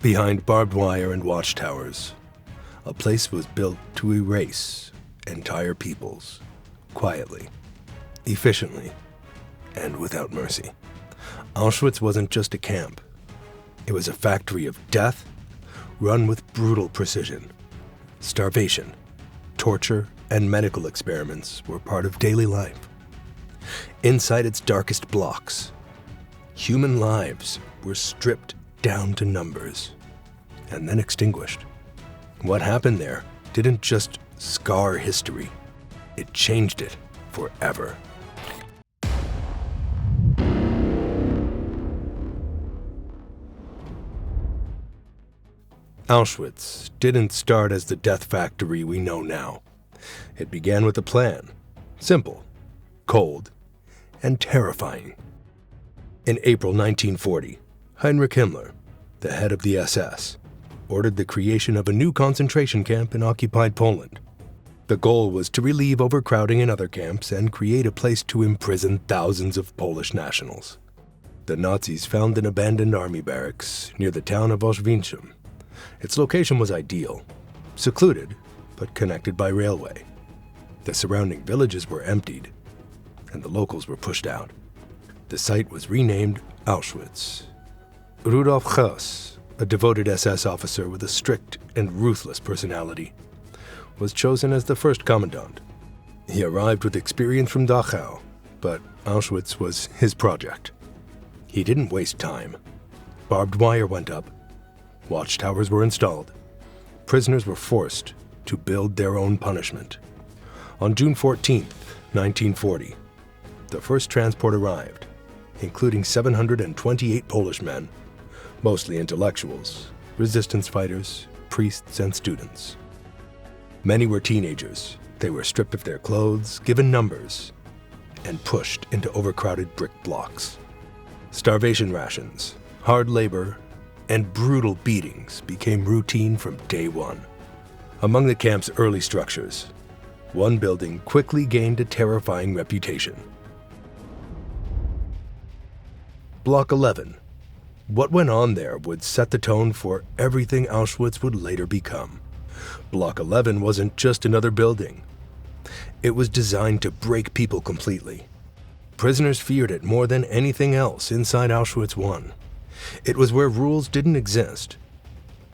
Behind barbed wire and watchtowers, a place was built to erase entire peoples, quietly, efficiently, and without mercy. Auschwitz wasn't just a camp. It was a factory of death, run with brutal precision. Starvation, torture, and medical experiments were part of daily life. Inside its darkest blocks, human lives were stripped down to numbers and then extinguished. What happened there didn't just scar history, it changed it forever. Auschwitz didn't start as the death factory we know now. It began with a plan, simple, cold, and terrifying. In April 1940, Heinrich Himmler, the head of the SS, ordered the creation of a new concentration camp in occupied Poland. The goal was to relieve overcrowding in other camps and create a place to imprison thousands of Polish nationals. The Nazis found an abandoned army barracks near the town of Auschwitz. Its location was ideal, secluded, but connected by railway. The surrounding villages were emptied, and the locals were pushed out. The site was renamed Auschwitz. Rudolf Höss, a devoted SS officer with a strict and ruthless personality, was chosen as the first commandant. He arrived with experience from Dachau, but Auschwitz was his project. He didn't waste time. Barbed wire went up. Watchtowers were installed. Prisoners were forced to build their own punishment. On June 14, 1940, the first transport arrived, including 728 Polish men, mostly intellectuals, resistance fighters, priests, and students. Many were teenagers. They were stripped of their clothes, given numbers, and pushed into overcrowded brick blocks. Starvation rations, hard labor, and brutal beatings became routine from day one. Among the camp's early structures, one building quickly gained a terrifying reputation. Block 11. What went on there would set the tone for everything Auschwitz would later become. Block 11 wasn't just another building. It was designed to break people completely. Prisoners feared it more than anything else inside Auschwitz I. It was where rules didn't exist.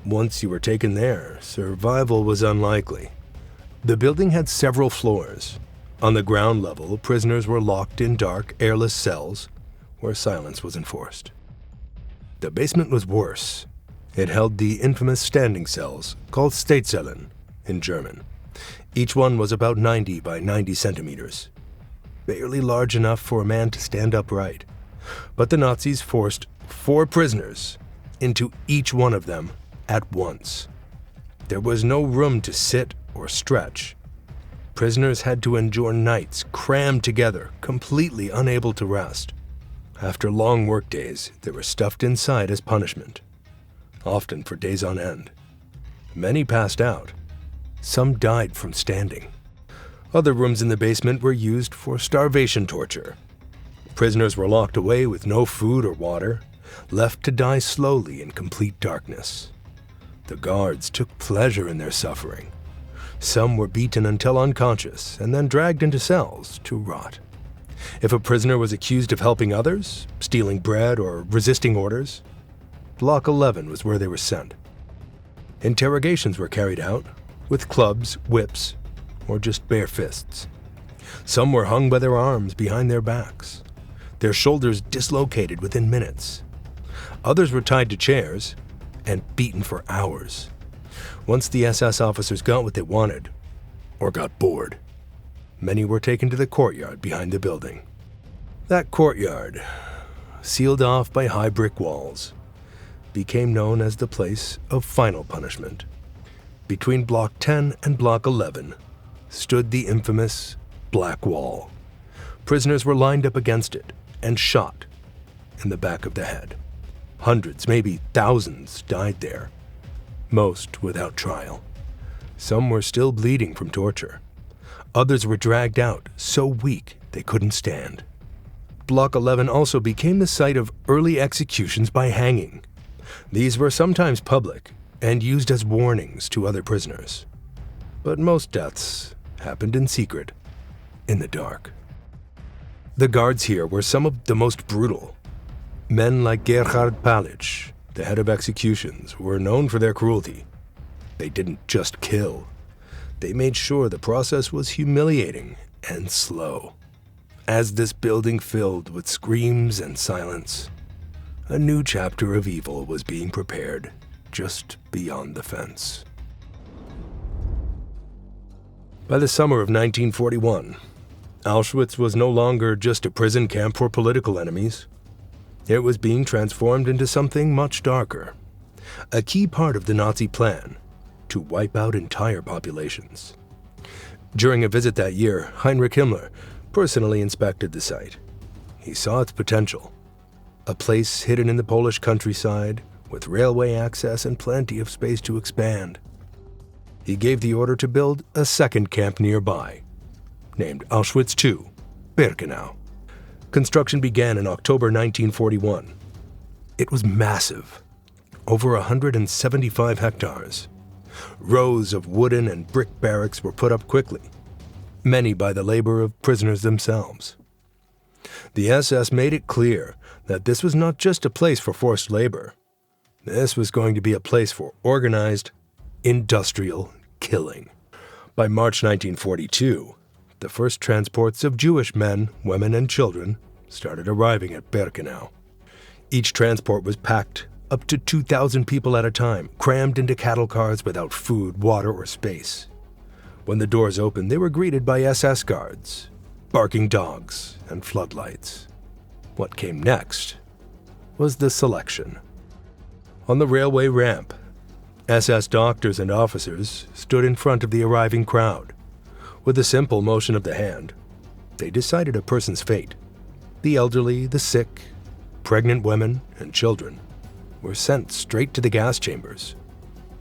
Once you were taken there, survival was unlikely. The building had several floors. On the ground level, prisoners were locked in dark, airless cells where silence was enforced. The basement was worse. It held the infamous standing cells, called Statszellen in German. Each one was about 90 by 90 centimeters, barely large enough for a man to stand upright. But the Nazis forced 4 prisoners into each one of them at once. There was no room to sit or stretch. Prisoners had to endure nights crammed together, completely unable to rest. After long workdays, they were stuffed inside as punishment, often for days on end. Many passed out. Some died from standing. Other rooms in the basement were used for starvation torture. Prisoners were locked away with no food or water, left to die slowly in complete darkness. The guards took pleasure in their suffering. Some were beaten until unconscious and then dragged into cells to rot. If a prisoner was accused of helping others, stealing bread, or resisting orders, Block 11 was where they were sent. Interrogations were carried out with clubs, whips, or just bare fists. Some were hung by their arms behind their backs, their shoulders dislocated within minutes. Others were tied to chairs and beaten for hours. Once the SS officers got what they wanted, or got bored, many were taken to the courtyard behind the building. That courtyard, sealed off by high brick walls, became known as the place of final punishment. Between Block 10 and Block 11 stood the infamous Black Wall. Prisoners were lined up against it and shot in the back of the head. Hundreds, maybe thousands, died there, most without trial. Some were still bleeding from torture. Others were dragged out, so weak they couldn't stand. Block 11 also became the site of early executions by hanging. These were sometimes public and used as warnings to other prisoners. But most deaths happened in secret, in the dark. The guards here were some of the most brutal. Men like Gerhard Palic, the head of executions, were known for their cruelty. They didn't just kill. They made sure the process was humiliating and slow. As this building filled with screams and silence, a new chapter of evil was being prepared just beyond the fence. By the summer of 1941, Auschwitz was no longer just a prison camp for political enemies. It was being transformed into something much darker, a key part of the Nazi plan to wipe out entire populations. During a visit that year, Heinrich Himmler personally inspected the site. He saw its potential, a place hidden in the Polish countryside with railway access and plenty of space to expand. He gave the order to build a second camp nearby, named Auschwitz II, Birkenau. Construction began in October 1941. It was massive, over 175 hectares. Rows of wooden and brick barracks were put up quickly, many by the labor of prisoners themselves. The SS made it clear that this was not just a place for forced labor. This was going to be a place for organized, industrial killing. By March 1942, the first transports of Jewish men, women, and children started arriving at Birkenau. Each transport was packed up to 2,000 people at a time, crammed into cattle cars without food, water, or space. When the doors opened, they were greeted by SS guards, barking dogs, and floodlights. What came next was the selection. On the railway ramp, SS doctors and officers stood in front of the arriving crowd. With a simple motion of the hand, they decided a person's fate. The elderly, the sick, pregnant women, and children were sent straight to the gas chambers.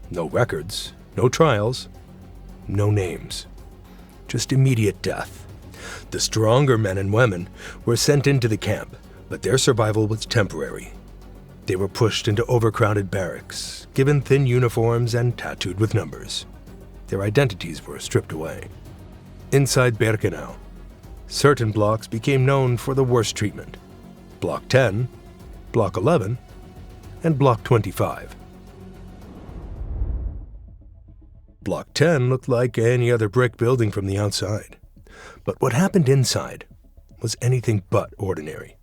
No records, no trials, no names. Just immediate death. The stronger men and women were sent into the camp, but their survival was temporary. They were pushed into overcrowded barracks, given thin uniforms and tattooed with numbers. Their identities were stripped away. Inside Birkenau, certain blocks became known for the worst treatment. Block 10, Block 11, and Block 25. Block 10 looked like any other brick building from the outside. But what happened inside was anything but ordinary.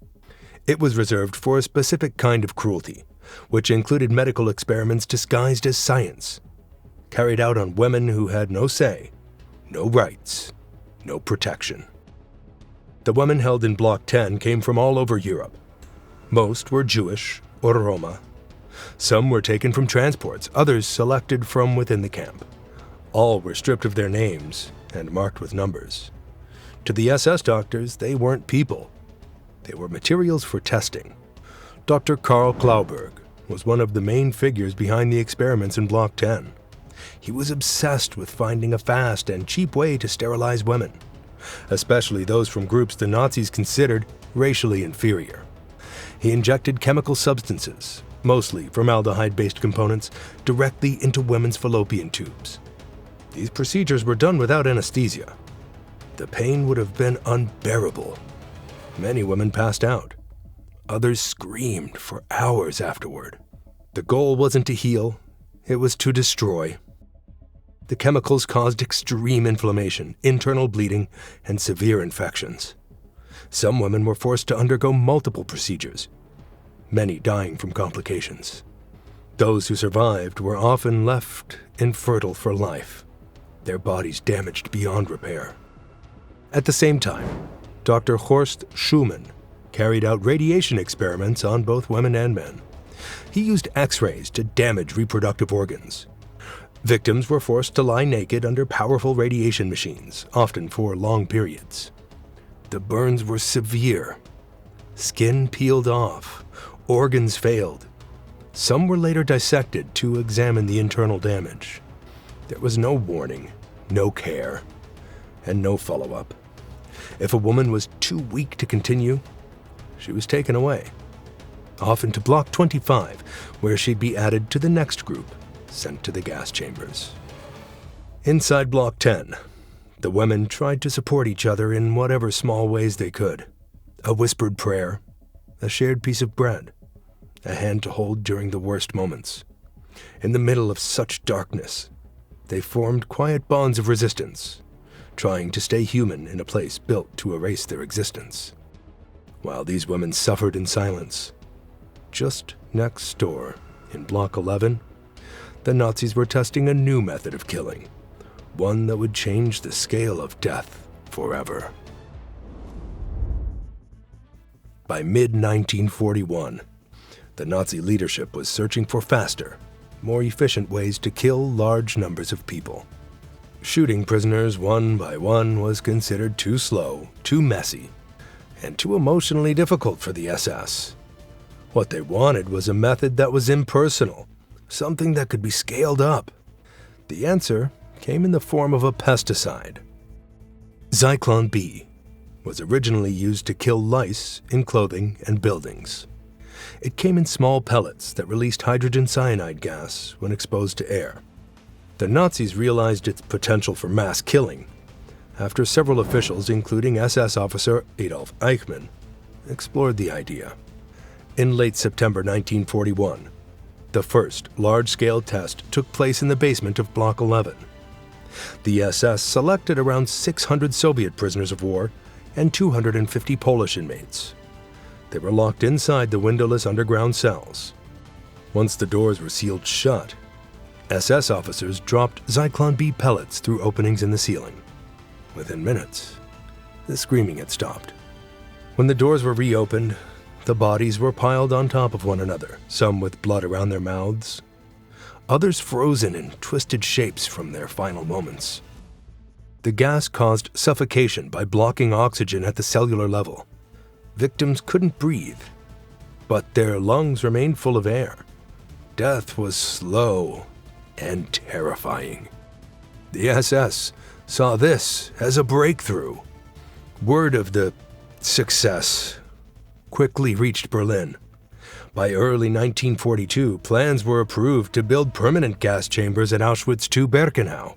It was reserved for a specific kind of cruelty, which included medical experiments disguised as science, carried out on women who had no say, no rights, no protection. The women held in Block 10 came from all over Europe. Most were Jewish or Roma. Some were taken from transports, others selected from within the camp. All were stripped of their names and marked with numbers. To the SS doctors, they weren't people. They were materials for testing. Dr. Karl Klauberg was one of the main figures behind the experiments in Block 10. He was obsessed with finding a fast and cheap way to sterilize women, especially those from groups the Nazis considered racially inferior. He injected chemical substances, mostly formaldehyde-based components, directly into women's fallopian tubes. These procedures were done without anesthesia. The pain would have been unbearable. Many women passed out. Others screamed for hours afterward. The goal wasn't to heal, it was to destroy. The chemicals caused extreme inflammation, internal bleeding, and severe infections. Some women were forced to undergo multiple procedures, many dying from complications. Those who survived were often left infertile for life, their bodies damaged beyond repair. At the same time, Dr. Horst Schumann carried out radiation experiments on both women and men. He used X-rays to damage reproductive organs. Victims were forced to lie naked under powerful radiation machines, often for long periods. The burns were severe. Skin peeled off, organs failed. Some were later dissected to examine the internal damage. There was no warning, no care, and no follow-up. If a woman was too weak to continue, she was taken away. off into Block 25, where she'd be added to the next group, sent to the gas chambers. Inside Block 10, the women tried to support each other in whatever small ways they could. A whispered prayer, a shared piece of bread, a hand to hold during the worst moments. In the middle of such darkness, they formed quiet bonds of resistance, trying to stay human in a place built to erase their existence. While these women suffered in silence, just next door, in Block 11, the Nazis were testing a new method of killing, one that would change the scale of death forever. By mid-1941, the Nazi leadership was searching for faster, more efficient ways to kill large numbers of people. Shooting prisoners one by one was considered too slow, too messy, and too emotionally difficult for the SS. What they wanted was a method that was impersonal, something that could be scaled up. The answer came in the form of a pesticide. Zyklon B was originally used to kill lice in clothing and buildings. It came in small pellets that released hydrogen cyanide gas when exposed to air. The Nazis realized its potential for mass killing after several officials, including SS officer Adolf Eichmann, explored the idea. In late September 1941, the first large-scale test took place in the basement of Block 11. The SS selected around 600 Soviet prisoners of war and 250 Polish inmates. They were locked inside the windowless underground cells. Once the doors were sealed shut, SS officers dropped Zyklon B pellets through openings in the ceiling. Within minutes, the screaming had stopped. When the doors were reopened, the bodies were piled on top of one another, some with blood around their mouths, others frozen in twisted shapes from their final moments. The gas caused suffocation by blocking oxygen at the cellular level. Victims couldn't breathe, but their lungs remained full of air. Death was slow and terrifying. The SS saw this as a breakthrough. Word of the success quickly reached Berlin. By early 1942, plans were approved to build permanent gas chambers at Auschwitz II-Birkenau.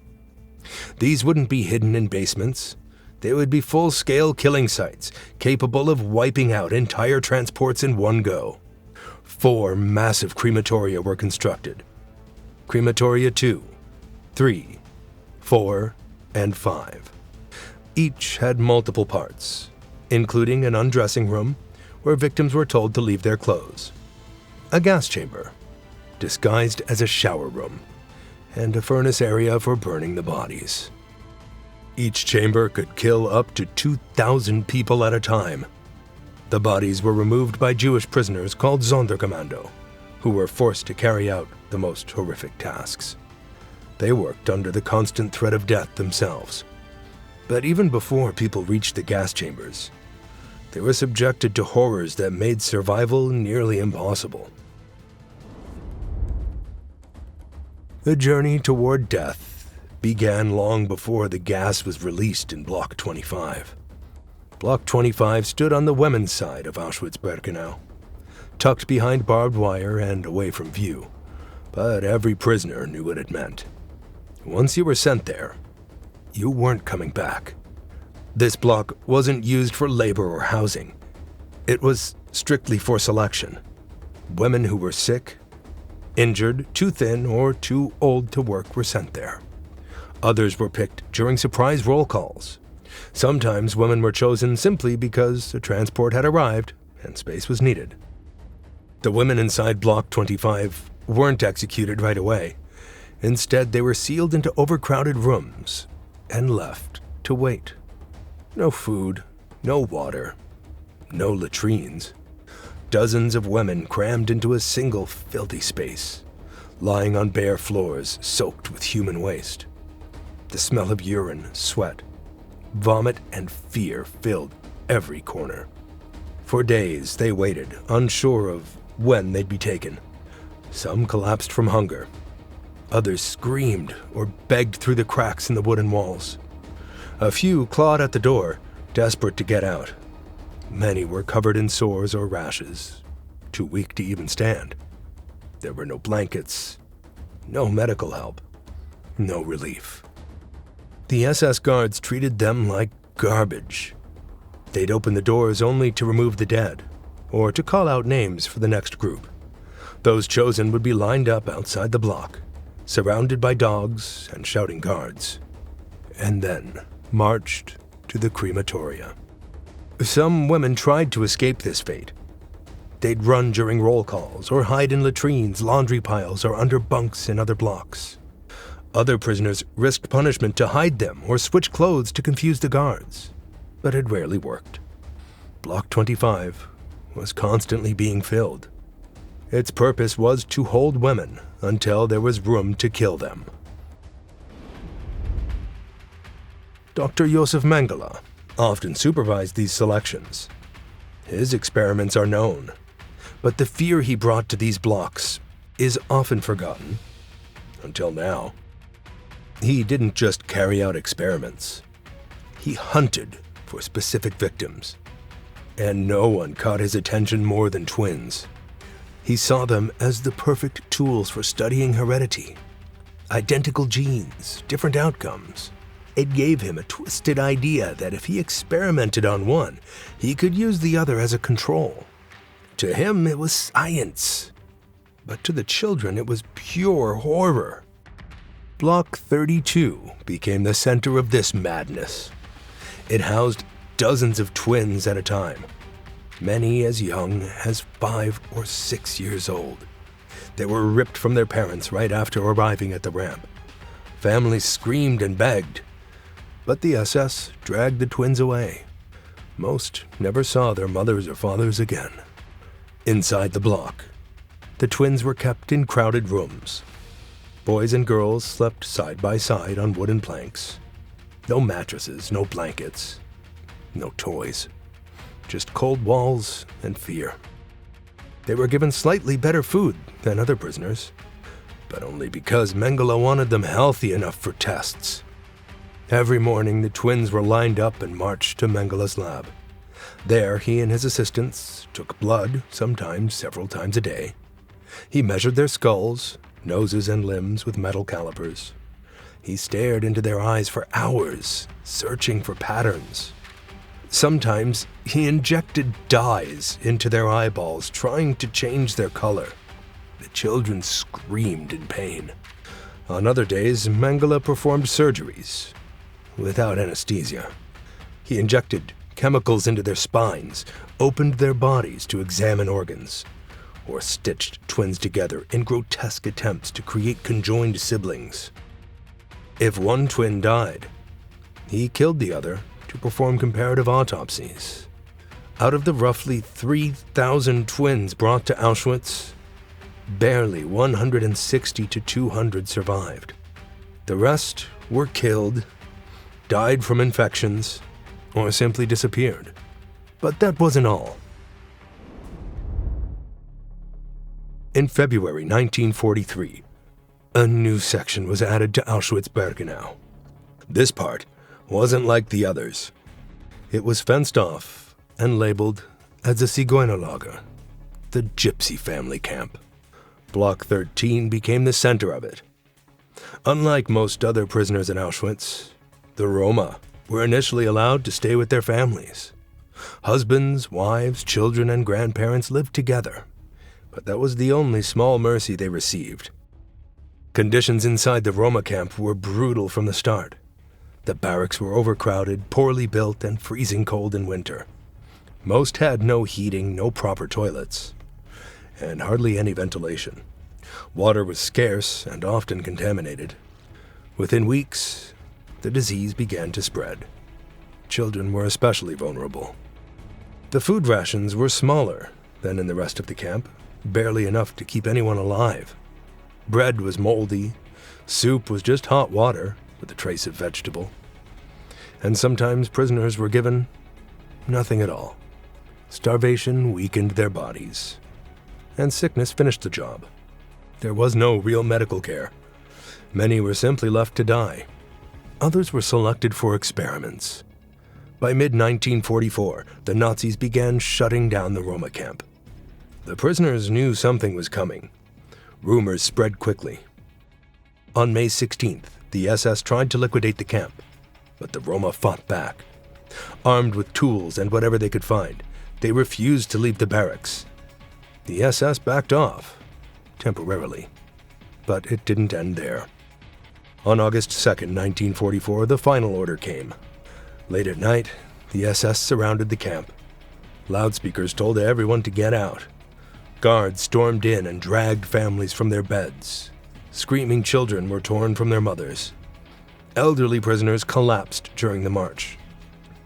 These wouldn't be hidden in basements. They would be full-scale killing sites, capable of wiping out entire transports in one go. 4 massive crematoria were constructed. Crematoria 2, 3, 4, and 5. Each had multiple parts, including an undressing room where victims were told to leave their clothes, a gas chamber, disguised as a shower room, and a furnace area for burning the bodies. Each chamber could kill up to 2,000 people at a time. The bodies were removed by Jewish prisoners called Sonderkommando, who were forced to carry out the most horrific tasks. They worked under the constant threat of death themselves. But even before people reached the gas chambers, they were subjected to horrors that made survival nearly impossible. The journey toward death began long before the gas was released in Block 25. Block 25 stood on the women's side of Auschwitz-Birkenau, tucked behind barbed wire and away from view, but every prisoner knew what it meant. Once you were sent there, you weren't coming back. This block wasn't used for labor or housing. It was strictly for selection. Women who were sick, injured, too thin, or too old to work were sent there. Others were picked during surprise roll calls. Sometimes women were chosen simply because a transport had arrived and space was needed. The women inside Block 25 weren't executed right away. Instead, they were sealed into overcrowded rooms and left to wait. No food, no water, no latrines. Dozens of women crammed into a single filthy space, lying on bare floors soaked with human waste. The smell of urine, sweat, vomit, and fear filled every corner. For days, they waited, unsure of when they'd be taken. Some collapsed from hunger. Others screamed or begged through the cracks in the wooden walls. A few clawed at the door, desperate to get out. Many were covered in sores or rashes, too weak to even stand. There were no blankets, no medical help, no relief. The SS guards treated them like garbage. They'd open the doors only to remove the dead, or to call out names for the next group. Those chosen would be lined up outside the block, surrounded by dogs and shouting guards, and then marched to the crematoria. Some women tried to escape this fate. They'd run during roll calls or hide in latrines, laundry piles, or under bunks in other blocks. Other prisoners risked punishment to hide them or switch clothes to confuse the guards, but it rarely worked. Block 25 was constantly being filled. Its purpose was to hold women until there was room to kill them. Dr. Josef Mengele often supervised these selections. His experiments are known, but the fear he brought to these blocks is often forgotten. Until now. He didn't just carry out experiments. He hunted for specific victims. And no one caught his attention more than twins. He saw them as the perfect tools for studying heredity. Identical genes, different outcomes. It gave him a twisted idea that if he experimented on one, he could use the other as a control. To him, it was science. But to the children, it was pure horror. Block 32 became the center of this madness. It housed dozens of twins at a time, many as young as 5 or 6 years old. They were ripped from their parents right after arriving at the ramp. Families screamed and begged, but the SS dragged the twins away. Most never saw their mothers or fathers again. Inside the block, the twins were kept in crowded rooms. Boys and girls slept side by side on wooden planks. No mattresses, no blankets, no toys. Just cold walls and fear. They were given slightly better food than other prisoners, but only because Mengele wanted them healthy enough for tests. Every morning, the twins were lined up and marched to Mengele's lab. There, he and his assistants took blood, sometimes several times a day. He measured their skulls, noses, and limbs with metal calipers. He stared into their eyes for hours, searching for patterns. Sometimes, he injected dyes into their eyeballs, trying to change their color. The children screamed in pain. On other days, Mengele performed surgeries without anesthesia. He injected chemicals into their spines, opened their bodies to examine organs, or stitched twins together in grotesque attempts to create conjoined siblings. If one twin died, he killed the other to perform comparative autopsies. Out of the roughly 3,000 twins brought to Auschwitz, barely 160 to 200 survived. The rest were killed, died from infections, or simply disappeared. But that wasn't all. In February 1943, a new section was added to Auschwitz-Birkenau. This part wasn't like the others. It was fenced off and labeled as a Zigeunerlager, the Gypsy family camp. Block 13 became the center of it. Unlike most other prisoners in Auschwitz, the Roma were initially allowed to stay with their families. Husbands, wives, children, and grandparents lived together, but that was the only small mercy they received. Conditions inside the Roma camp were brutal from the start. The barracks were overcrowded, poorly built, and freezing cold in winter. Most had no heating, no proper toilets, and hardly any ventilation. Water was scarce and often contaminated. Within weeks, the disease began to spread. Children were especially vulnerable. The food rations were smaller than in the rest of the camp, barely enough to keep anyone alive. Bread was moldy, soup was just hot water with a trace of vegetable, and sometimes prisoners were given nothing at all. Starvation weakened their bodies, and sickness finished the job. There was no real medical care. Many were simply left to die. Others were selected for experiments. By mid-1944, the Nazis began shutting down the Roma camp. The prisoners knew something was coming. Rumors spread quickly. On May 16th, the SS tried to liquidate the camp, but the Roma fought back. Armed with tools and whatever they could find, they refused to leave the barracks. The SS backed off, temporarily, but it didn't end there. On August 2nd, 1944, the final order came. Late at night, the SS surrounded the camp. Loudspeakers told everyone to get out. Guards stormed in and dragged families from their beds. Screaming children were torn from their mothers. Elderly prisoners collapsed during the march.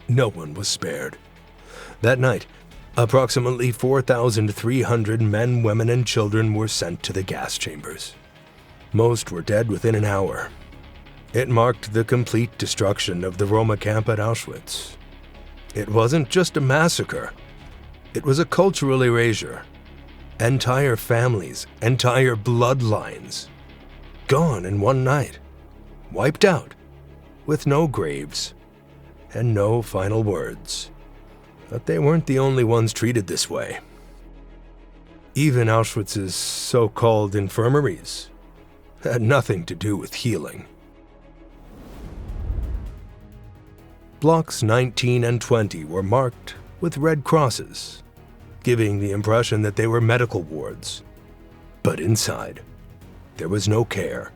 No one was spared. That night, approximately 4,300 men, women, and children were sent to the gas chambers. Most were dead within an hour. It marked the complete destruction of the Roma camp at Auschwitz. It wasn't just a massacre. It was a cultural erasure. Entire families, entire bloodlines, gone in one night, wiped out, with no graves and no final words. But they weren't the only ones treated this way. Even Auschwitz's so-called infirmaries had nothing to do with healing. Blocks 19 and 20 were marked with red crosses, giving the impression that they were medical wards. But inside, there was no care,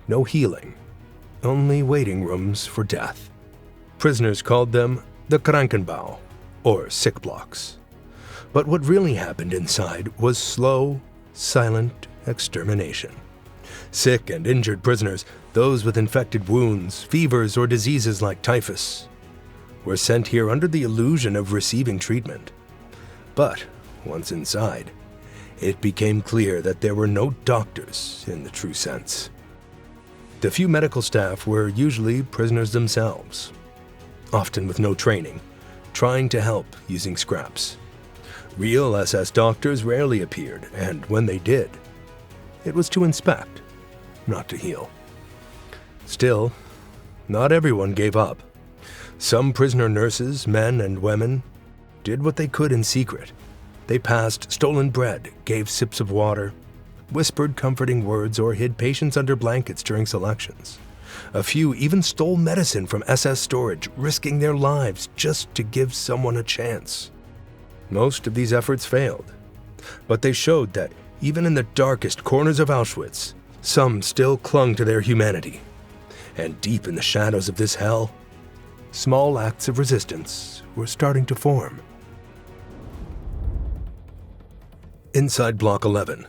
no healing, only waiting rooms for death. Prisoners called them the Krankenbau, or sick blocks. But what really happened inside was slow, silent extermination. Sick and injured prisoners, those with infected wounds, fevers, or diseases like typhus, were sent here under the illusion of receiving treatment. But once inside, it became clear that there were no doctors in the true sense. The few medical staff were usually prisoners themselves, often with no training, trying to help using scraps. Real SS doctors rarely appeared, and when they did, it was to inspect, not to heal. Still, not everyone gave up. Some prisoner nurses, men and women, did what they could in secret. They passed stolen bread, gave sips of water, whispered comforting words, or hid patients under blankets during selections. A few even stole medicine from SS storage, risking their lives just to give someone a chance. Most of these efforts failed, but they showed that even in the darkest corners of Auschwitz, some still clung to their humanity. And deep in the shadows of this hell, small acts of resistance were starting to form. Inside Block 11,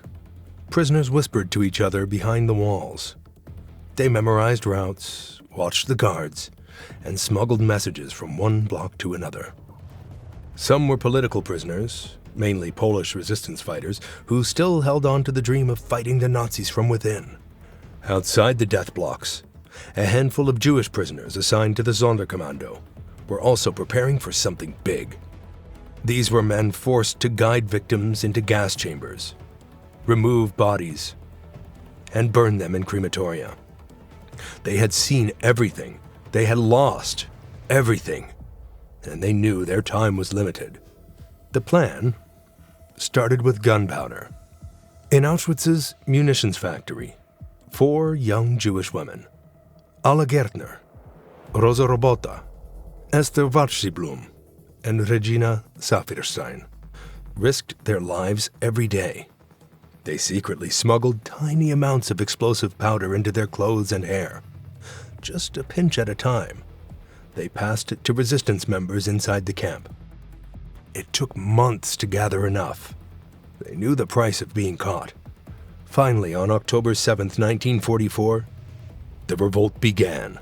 prisoners whispered to each other behind the walls. They memorized routes, watched the guards, and smuggled messages from one block to another. Some were political prisoners, mainly Polish resistance fighters, who still held on to the dream of fighting the Nazis from within. Outside the death blocks, a handful of Jewish prisoners assigned to the Sonderkommando were also preparing for something big. These were men forced to guide victims into gas chambers, remove bodies, and burn them in crematoria. They had seen everything. They had lost everything, and they knew their time was limited. The plan started with gunpowder. In Auschwitz's munitions factory, 4 young Jewish women, Alla Gärtner, Rosa Robota, Esther Watschblum, and Regina Safirstein, risked their lives every day. They secretly smuggled tiny amounts of explosive powder into their clothes and hair. Just a pinch at a time, they passed it to resistance members inside the camp. It took months to gather enough. They knew the price of being caught. Finally, on October 7th, 1944, the revolt began.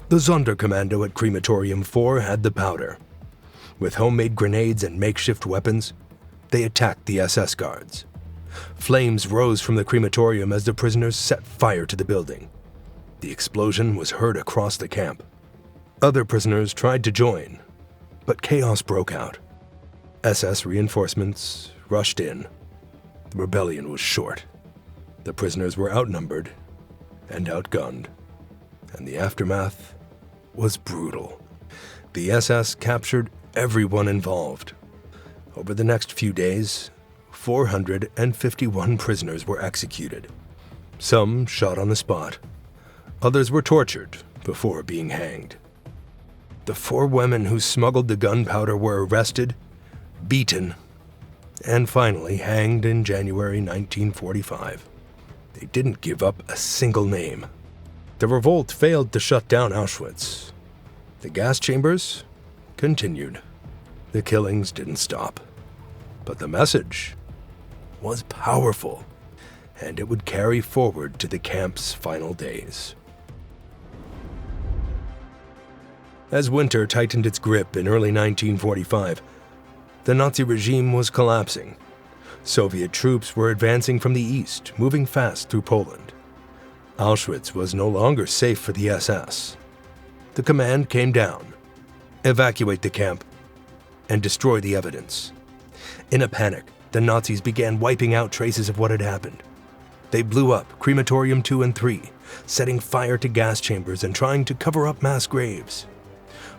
The Sonderkommando at Crematorium 4 had the powder. With homemade grenades and makeshift weapons, they attacked the SS guards. Flames rose from the crematorium as the prisoners set fire to the building. The explosion was heard across the camp. Other prisoners tried to join, but chaos broke out. SS reinforcements rushed in. The rebellion was short. The prisoners were outnumbered and outgunned, and the aftermath was brutal. The SS captured everyone involved. Over the next few days, 451 prisoners were executed. Some shot on the spot. Others were tortured before being hanged. The 4 women who smuggled the gunpowder were arrested, beaten, and finally hanged in January 1945. They didn't give up a single name. The revolt failed to shut down Auschwitz. The gas chambers continued. The killings didn't stop. But the message was powerful, and it would carry forward to the camp's final days. As winter tightened its grip in early 1945, the Nazi regime was collapsing. Soviet troops were advancing from the east, moving fast through Poland. Auschwitz was no longer safe for the SS. The command came down: evacuate the camp and destroy the evidence. In a panic, the Nazis began wiping out traces of what had happened. They blew up Crematorium 2 and 3, setting fire to gas chambers and trying to cover up mass graves.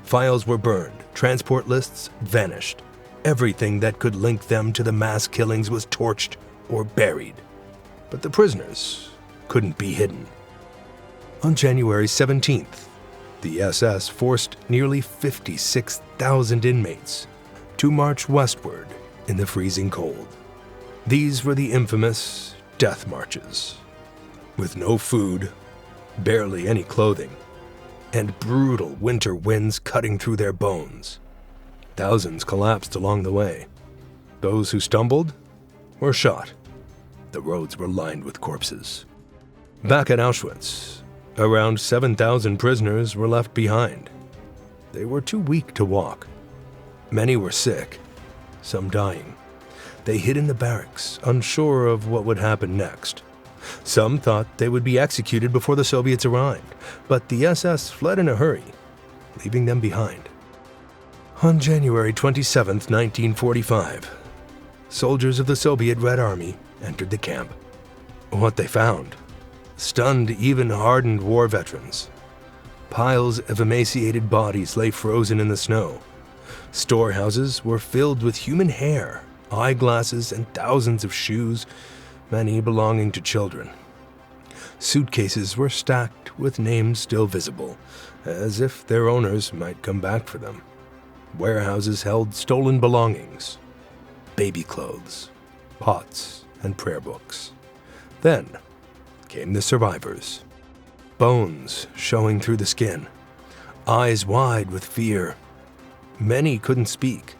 Files were burned, transport lists vanished. Everything that could link them to the mass killings was torched or buried. But the prisoners couldn't be hidden. On January 17th, the SS forced nearly 56,000 inmates to march westward in the freezing cold. These were the infamous death marches. With no food, barely any clothing, and brutal winter winds cutting through their bones, thousands collapsed along the way. Those who stumbled were shot. The roads were lined with corpses. Back at Auschwitz, around 7,000 prisoners were left behind. They were too weak to walk. Many were sick, some dying. They hid in the barracks, unsure of what would happen next. Some thought they would be executed before the Soviets arrived, but the SS fled in a hurry, leaving them behind. On January 27, 1945, soldiers of the Soviet Red Army entered the camp. What they found stunned even hardened war veterans. Piles of emaciated bodies lay frozen in the snow. Storehouses were filled with human hair, eyeglasses, and thousands of shoes, many belonging to children. Suitcases were stacked with names still visible, as if their owners might come back for them. Warehouses held stolen belongings, baby clothes, pots, and prayer books. Then came the survivors, bones showing through the skin, eyes wide with fear. Many couldn't speak.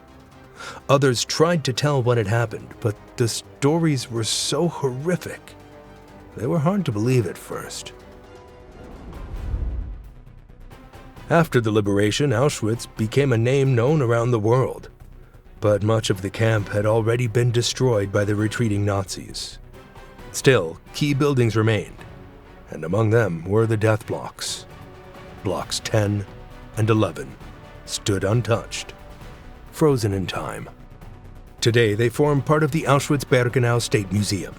Others tried to tell what had happened, but the stories were so horrific, they were hard to believe at first. After the liberation, Auschwitz became a name known around the world, but much of the camp had already been destroyed by the retreating Nazis. Still, key buildings remained, and among them were the death blocks. Blocks 10 and 11 stood untouched, frozen in time. Today, they form part of the Auschwitz-Birkenau State Museum.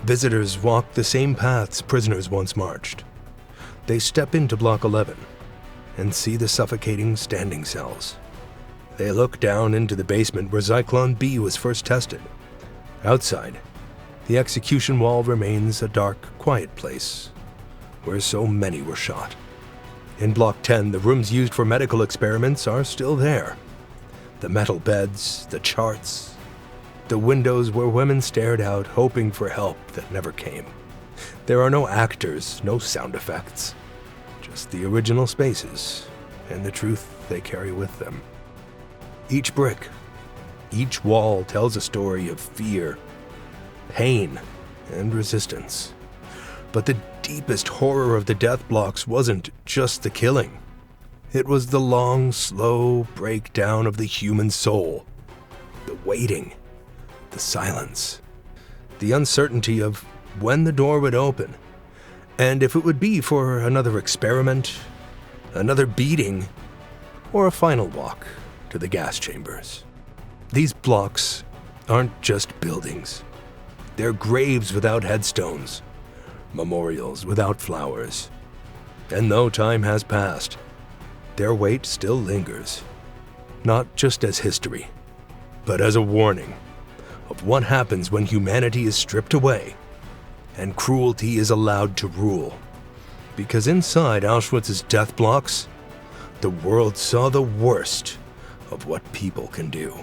Visitors walk the same paths prisoners once marched. They step into Block 11 and see the suffocating standing cells. They look down into the basement where Zyklon B was first tested. Outside, the execution wall remains a dark, quiet place where so many were shot. In Block 10, the rooms used for medical experiments are still there. The metal beds, the charts, the windows where women stared out, hoping for help that never came. There are no actors, no sound effects, just the original spaces and the truth they carry with them. Each brick, each wall tells a story of fear, pain, and resistance. But the deepest horror of the death blocks wasn't just the killing. It was the long, slow breakdown of the human soul. The waiting, the silence, the uncertainty of when the door would open, and if it would be for another experiment, another beating, or a final walk to the gas chambers. These blocks aren't just buildings. They're graves without headstones, memorials without flowers. And though time has passed, their weight still lingers, not just as history, but as a warning of what happens when humanity is stripped away and cruelty is allowed to rule. Because inside Auschwitz's death blocks, the world saw the worst of what people can do.